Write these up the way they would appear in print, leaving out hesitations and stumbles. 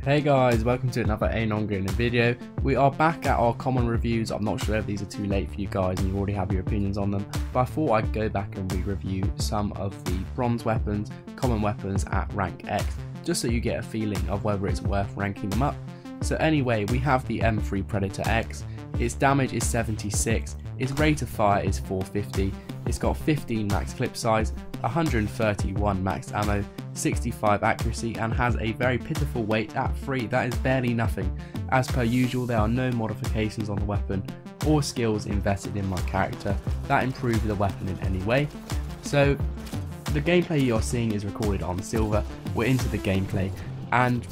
Hey guys, welcome to another Anon Gaming video. We are back at our common reviews. I'm not sure if these are too late for you guys and you already have your opinions on them, but I thought I'd go back and re-review some of the bronze weapons, common weapons at rank X, just so you get a feeling of whether it's worth ranking them up. So anyway, we have the M3 Predator X. Its damage is 76, its rate of fire is 450, it's got 15 max clip size, 131 max ammo, 65 accuracy, and has a very pitiful weight at 3. That is barely nothing. As per usual, there are no modifications on the weapon or skills invested in my character that improve the weapon in any way. So the gameplay you're seeing is recorded on silver. We're into the gameplay, and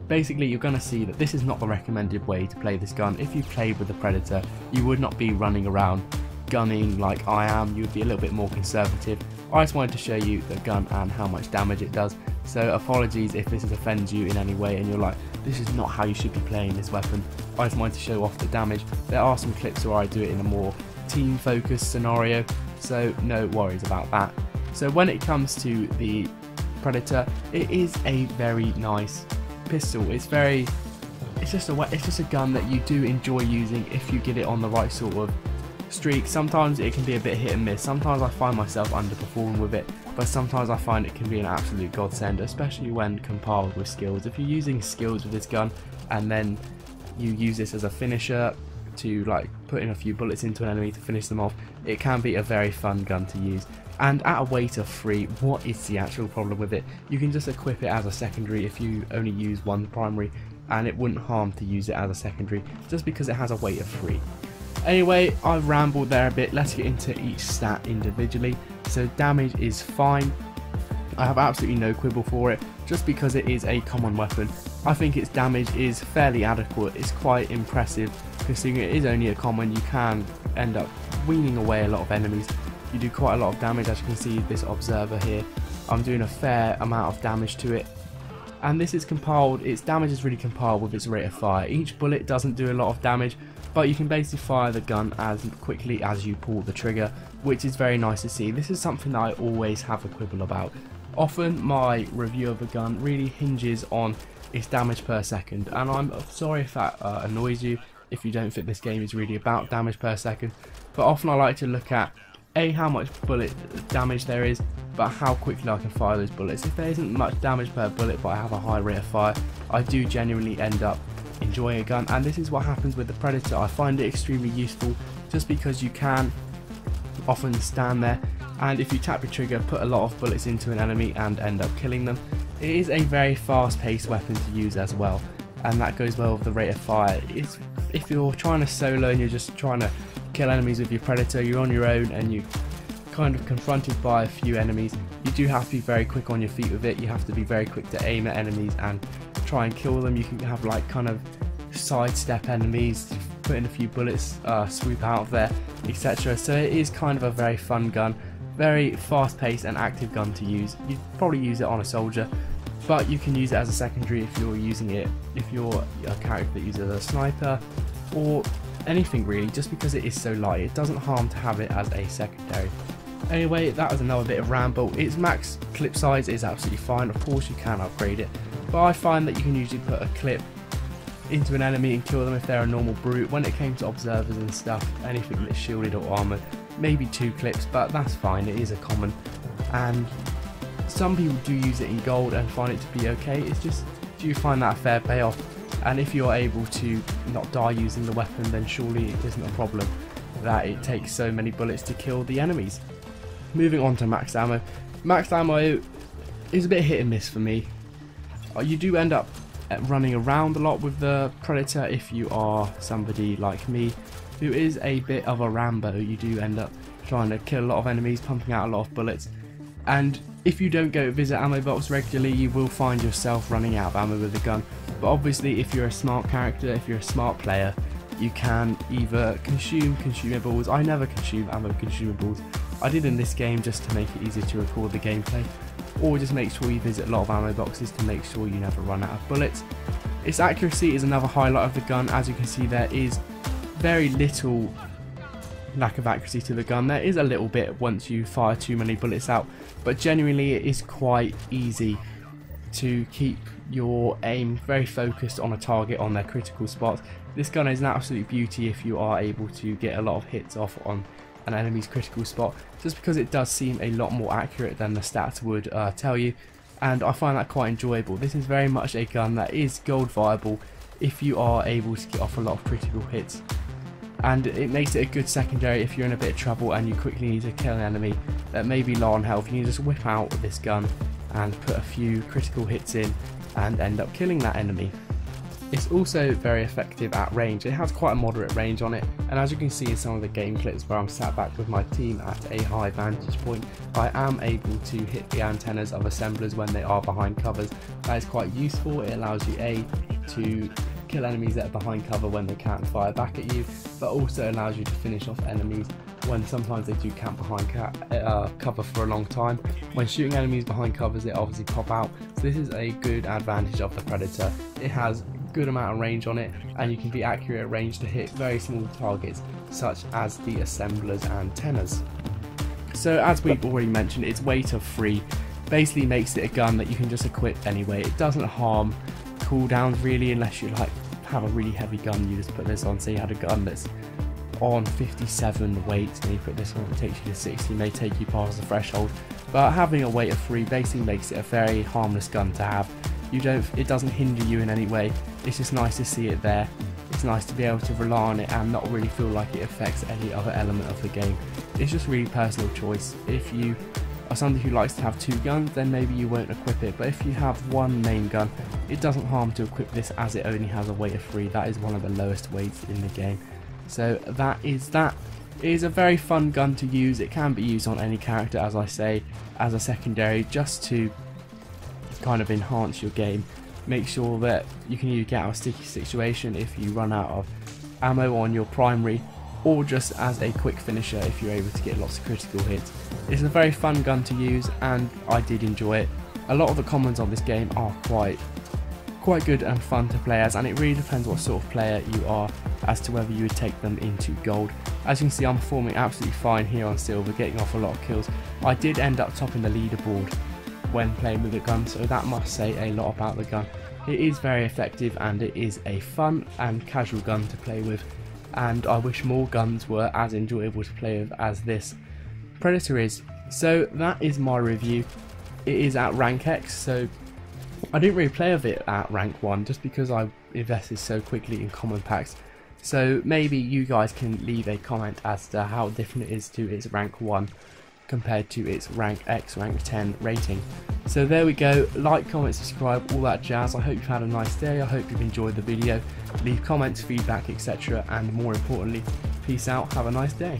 basically you're going to see that this is not the recommended way to play this gun. If you played with the Predator, you would not be running around gunning like I am. You would be a little bit more conservative. I just wanted to show you the gun and how much damage it does, so apologies if this has offended you in any way and you're like, this is not how you should be playing this weapon. I just wanted to show off the damage. There are some clips where I do it in a more team focused scenario, so no worries about that. So when it comes to the Predator, it is a very nice pistol. It's just a gun that you do enjoy using if you get it on the right sort of streak. Sometimes it can be a bit hit and miss. Sometimes I find myself underperforming with it, but sometimes I find it can be an absolute godsend, especially when compiled with skills. If you're using skills with this gun and then you use this as a finisher to like put in a few bullets into an enemy to finish them off, it can be a very fun gun to use. And at a weight of 3, what is the actual problem with it? You can just equip it as a secondary if you only use one primary, and it wouldn't harm to use it as a secondary just because it has a weight of 3. Anyway, I've rambled there a bit. Let's get into each stat individually. So damage is fine. I have absolutely no quibble for it, just because it is a common weapon. I think its damage is fairly adequate. It's quite impressive considering it is only a common. You can end up weaning away a lot of enemies. You do quite a lot of damage. As you can see, this observer here, I'm doing a fair amount of damage to it. And this is compiled, its damage is really compiled with its rate of fire. Each bullet doesn't do a lot of damage, but you can basically fire the gun as quickly as you pull the trigger, which is very nice to see. This is something that I always have a quibble about. Often my review of a gun really hinges on its damage per second, and I'm sorry if that annoys you, if you don't think this game is really about damage per second, but often I like to look at how much bullet damage there is, but how quickly I can fire those bullets. If there isn't much damage per bullet but I have a high rate of fire, I do genuinely end up enjoying a gun, and this is what happens with the Predator. I find it extremely useful just because you can often stand there and if you tap your trigger, put a lot of bullets into an enemy and end up killing them. It is a very fast paced weapon to use as well, and that goes well with the rate of fire. If you're trying to solo and you're just trying to kill enemies with your Predator, you're on your own and you're kind of confronted by a few enemies, you do have to be very quick on your feet with it. You have to be very quick to aim at enemies and try and kill them. You can have like kind of sidestep enemies, put in a few bullets, swoop out of there, etc. So it is kind of a very fun gun, very fast paced and active gun to use. You'd probably use it on a soldier, but you can use it as a secondary if you're using it, if you're a character that uses a sniper or anything really, just because it is so light. It doesn't harm to have it as a secondary. Anyway, that was another bit of ramble. Its max clip size is absolutely fine. Of course you can upgrade it, but I find that you can usually put a clip into an enemy and kill them if they're a normal brute. When it came to observers and stuff, anything that's shielded or armoured, maybe 2 clips, but that's fine. It is a common, and some people do use it in gold and find it to be okay. It's just, do you find that a fair payoff? And if you're able to not die using the weapon, then surely it isn't a problem that it takes so many bullets to kill the enemies. Moving on to max ammo. Max ammo is a bit hit and miss for me. You do end up running around a lot with the Predator if you are somebody like me who is a bit of a Rambo. You do end up trying to kill a lot of enemies, pumping out a lot of bullets, and if you don't go visit ammo box regularly, you will find yourself running out of ammo with the gun. But obviously if you're a smart character, if you're a smart player, you can either consume consumables. I never consume ammo consumables. I did in this game just to make it easier to record the gameplay, or just make sure you visit a lot of ammo boxes to make sure you never run out of bullets. Its accuracy is another highlight of the gun. As you can see, there is very little lack of accuracy to the gun. There is a little bit once you fire too many bullets out, but genuinely it is quite easy to keep your aim very focused on a target on their critical spots. This gun is an absolute beauty if you are able to get a lot of hits off on an enemy's critical spot, just because it does seem a lot more accurate than the stats would tell you, and I find that quite enjoyable. This is very much a gun that is gold viable if you are able to get off a lot of critical hits, and it makes it a good secondary if you're in a bit of trouble and you quickly need to kill an enemy that may be low on health. You can just whip out this gun and put a few critical hits in and end up killing that enemy. It's also very effective at range. It has quite a moderate range on it, and as you can see in some of the game clips where I'm sat back with my team at a high vantage point, I am able to hit the antennas of assemblers when they are behind covers. That is quite useful. It allows you to kill enemies that are behind cover when they can't fire back at you, but also allows you to finish off enemies when sometimes they do camp behind cover for a long time. When shooting enemies behind covers, they obviously pop out, so this is a good advantage of the Predator. It has good amount of range on it, and you can be accurate at range to hit very small targets such as the assemblers antennas. So as we've already mentioned, its weight of 3 basically makes it a gun that you can just equip anyway. It doesn't harm cooldowns really, unless you like have a really heavy gun. You just put this on. Say you had a gun that's on 57 weight and you put this on, it takes you to 60, may take you past the threshold, but having a weight of 3 basically makes it a very harmless gun to have. It doesn't hinder you in any way. It's just nice to see it there. It's nice to be able to rely on it and not really feel like it affects any other element of the game. It's just really personal choice. If you are somebody who likes to have 2 guns, then maybe you won't equip it, but if you have one main gun, it doesn't harm to equip this, as it only has a weight of 3. That is one of the lowest weights in the game. So that is that. It is a very fun gun to use. It can be used on any character, as I say, as a secondary, just to kind of enhance your game. Make sure that you can either get out of a sticky situation if you run out of ammo on your primary, or just as a quick finisher if you're able to get lots of critical hits. It's a very fun gun to use, and I did enjoy it. A lot of the commons on this game are quite good and fun to play as, and it really depends what sort of player you are as to whether you would take them into gold. As you can see, I'm performing absolutely fine here on silver, getting off a lot of kills. I did end up topping the leaderboard when playing with the gun, so that must say a lot about the gun. It is very effective, and it is a fun and casual gun to play with, and I wish more guns were as enjoyable to play with as this Predator is. So that is my review. It is at rank X, so I didn't really play with it at rank 1 just because I invested so quickly in common packs. So maybe you guys can leave a comment as to how different it is to its rank 1 compared to its rank X, rank 10 rating. So there we go. Like, comment, subscribe, all that jazz. I hope you've had a nice day. I hope you've enjoyed the video. Leave comments, feedback, etc. And more importantly, peace out. Have a nice day.